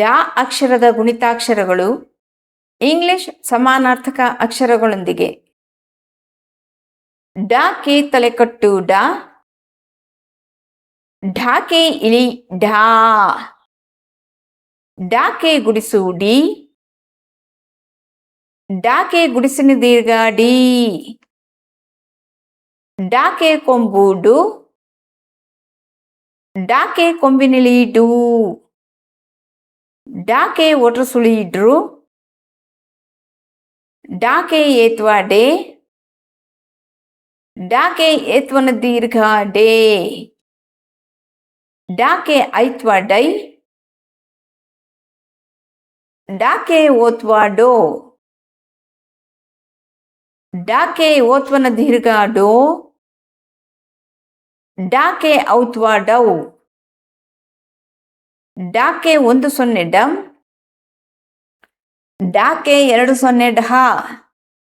ಡ ಅಕ್ಷರದ ಗುಣಿತಾಕ್ಷರಗಳು ಇಂಗ್ಲಿಷ್ ಸಮಾನಾರ್ಥಕ ಅಕ್ಷರಗಳೊಂದಿಗೆ. ಡಾಕೆ ತಲೆಕಟ್ಟು ಡಾ, ಢಾಕೆ ಇಲಿ ಢಾ, ಡಾಕೆ ಗುಡಿಸು ಡಿ, ಡಾಕೆ ಗುಡಿಸಿನ ದೀರ್ಘ ಡಿ, ಡಾಕೆ ಕೊಂಬು ಡು, ಡಾಕೆ ಕೊಂಬಿನಿಲಿ ಡು, ಡಾಕೆ ಒಟ್ರಸುಳಿ ಡ್ರು, ಡಾಕೆ ಏತ್ವ ಡೇ, ಡಾಕೆ ಏತ್ವನ ದೀರ್ಘ ಡೇ, ಡಾಕೆ ಐತ್ವ ಡೈ, ಡಾಕೆ ಓತ್ವ ಡೋ, ಡಾಕೆ ಓತ್ವನ ದೀರ್ಘ ಡೋ, ಡಾಕೆ ಔತ್ವ ಡೌ, ಡಾಕೆ 10 ಡಂ, ಡಾಕೆ 20 ಢ.